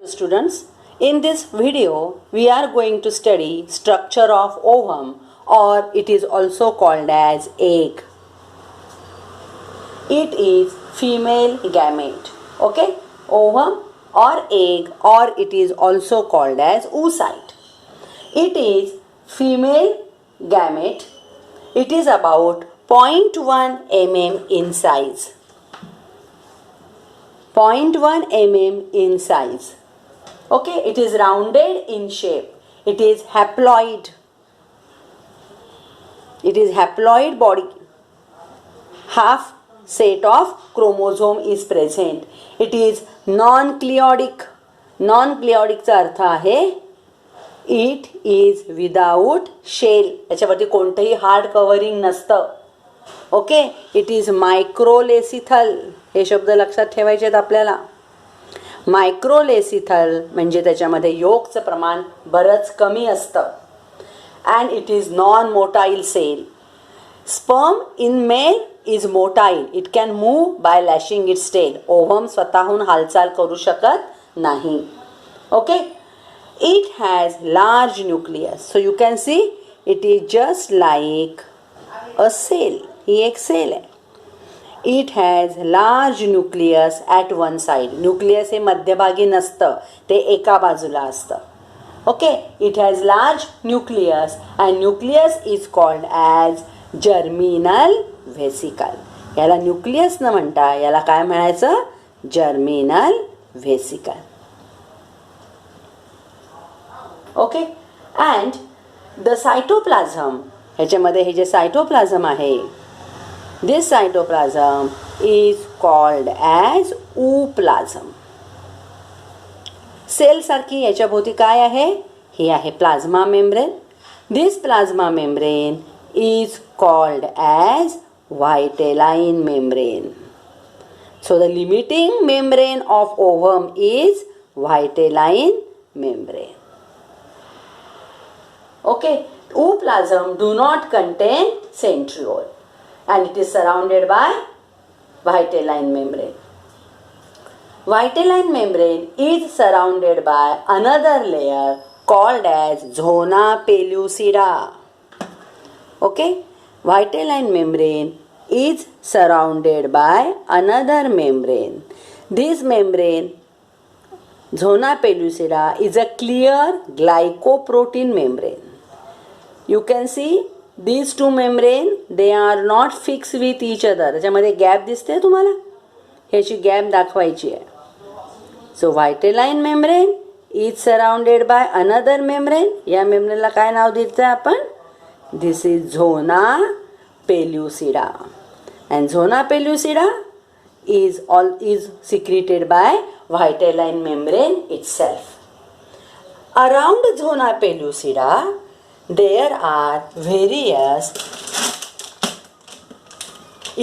Students, in this video we are going to study structure of ovum, or it is also called as egg. It is female gamete. Okay, ovum or egg, or it is also called as oocyte. It is female gamete. It is about 0.1 mm in size. 0.1 mm in size. Okay, it is rounded in shape. It is haploid. It is haploid body. Half set of chromosome is present. It is non-cleodic. Non-cleodic चा अर्थ आहे it is without shell. याच्यावरती कोणतंही hard covering नसतं. Okay, it is microlecithal. हे शब्द लक्षात ठेवायचे आहेत आपल्याला. मायक्रोलेसिथल म्हणजे त्याच्यामध्ये योगचं प्रमाण बरंच कमी असतं. And it is non motile cell. Sperm in male is motile. It can move by lashing its tail. Ovum स्वतःहून हालचाल करू शकत नाही. Okay, it has large nucleus. So you can see it is just like a cell. ही एक cell आहे. It has large nucleus at one side. Nucleus हे मध्यभागी नसतं, ते एका बाजूला असतं. Okay, it has large nucleus and nucleus is called as germinal vesicle. याला न्यूक्लियस न म्हणता याला काय म्हणायचं? Germinal vesicle. Okay, and the cytoplasm. ह्याच्यामध्ये हे जे सायटोप्लाझम आहे, this cytoplasm is called as ooplasm. Cell सारखी याच्या भोवती काय आहे? हे आहे plasma membrane. This plasma membrane is called as vitelline membrane. So the limiting membrane of ovum is vitelline membrane. Okay, ooplasm do not contain centriole and it is surrounded by vitelline membrane. Vitelline membrane is surrounded by another layer called as zona pellucida. Okay, vitelline membrane is surrounded by another membrane. This membrane, zona pellucida, is a clear glycoprotein membrane. You can see these two membrane, they are not fixed with each other. त्याच्यामध्ये gap दिसते तुम्हाला? ह्याची gap दाखवायची आहे. So vitelline membrane is surrounded by another membrane. या मेम्ब्रेनला काय नाव द्यायचं आपण? This is zona pellucida. And zona pellucida is secreted by vitelline membrane itself. Around zona pellucida there are various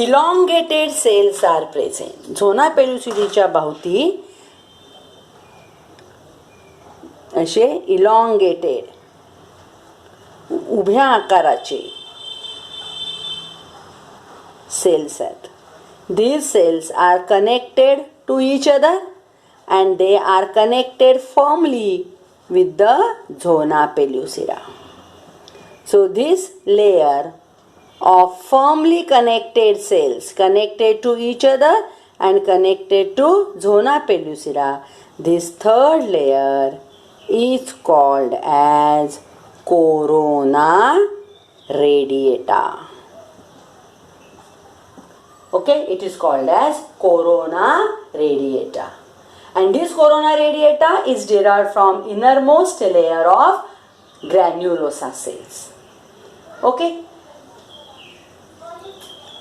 elongated cells are present. Zona पेल्युसिडीच्या भोवती असे elongated उभ्या आकाराचे cells आहेत. These cells are connected to each other and they are connected firmly with the zona pellucida. So this layer of firmly connected cells connected to each other and connected to zona pellucida, this third layer is called as corona radiata. Okay, it is called as corona radiata. And this corona radiata is derived from innermost layer of granulosa cells. Okay,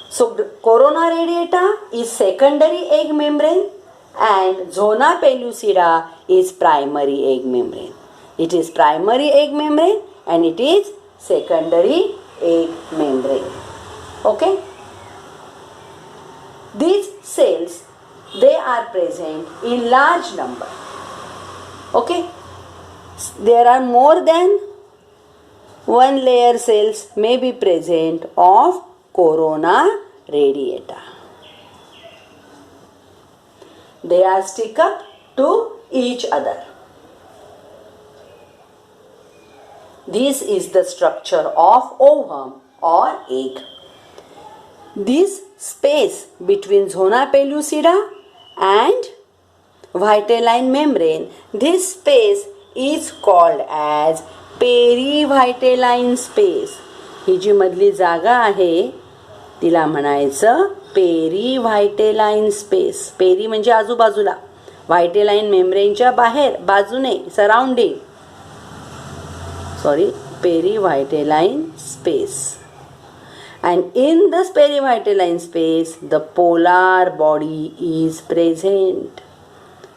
so the corona radiata is secondary egg membrane and zona pellucida is primary egg membrane. It is primary egg membrane and it is secondary egg membrane. Okay, these cells, they are present in large number. Okay, there are more than one layer cells may be present of corona radiata. They are stick up to each other. This is the structure of ovum or egg. This space between zona pellucida and vitelline membrane, this space is called as perivitelline space. ही जी मधली जागा आहे तिला म्हणायचं पेरीव्हायटेलाइन space. Peri म्हणजे आजूबाजूला, व्हायटेलाइन मेम्ब्रेनच्या बाहेर, बाजूने, surrounding. Perivitelline space. And in this perivitelline space, the polar body is present.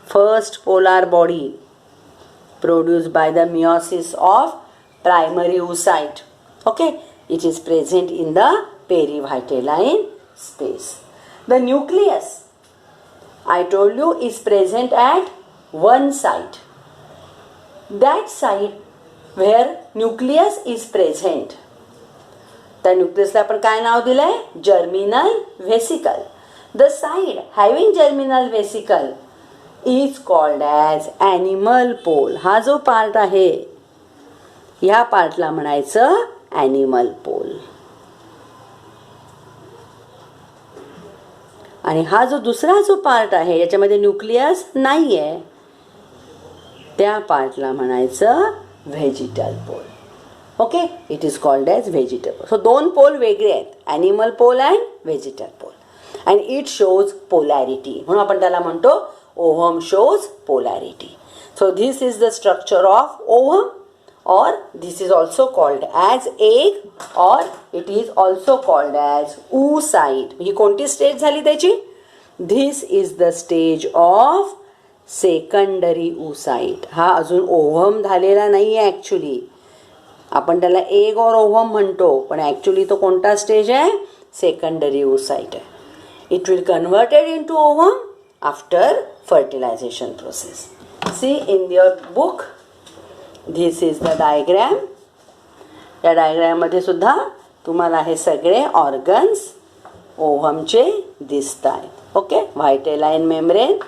First polar body produced by the meiosis of primary oocyte. Okay, it is present in the perivitelline space. The nucleus, I told you, is present at one site. That site where nucleus is present, त्या न्यूक्लियसला आपण काय नाव दिलंय? Germinal व्हेसिकल. The side having germinal vesicle is called as animal pole. हा जो part आहे ह्या पार्टला म्हणायचं animal pole. आणि हा जो दुसरा जो पार्ट आहे याच्यामध्ये न्यूक्लियस नाही आहे त्या पार्टला म्हणायचं vegetal pole. Okay, it is called as vegetal pole. So दोन पोल वेगळे आहेत, animal pole and vegetal pole. And it shows polarity, म्हणून आपण त्याला म्हणतो ovum shows polarity. So this is the structure of ovum, or this is also called as egg, or it is also called as oocyte. ही कोणती stage झाली त्याची? This is the stage of secondary oocyte. हा अजून ovum झालेला नाही आहे actually. आपण त्याला एग और ओव्हम म्हणतो, पण ॲक्च्युली तो कोणता स्टेज आहे? सेकंडरी oocyte आहे. It will converted into ovum after fertilisation process. See in your book, this is the diagram. या डायग्रॅममध्ये सुद्धा तुम्हाला हे सगळे ऑर्गन्स ओव्हमचे दिसत आहेत. Okay, vitelline membrane,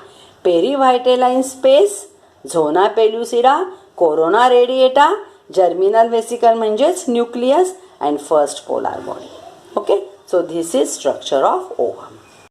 perivitelline space, zona pellucida, corona radiata, germinal vesicle म्हणजेच nucleus, and first polar body. Okay, so this is structure of ovum.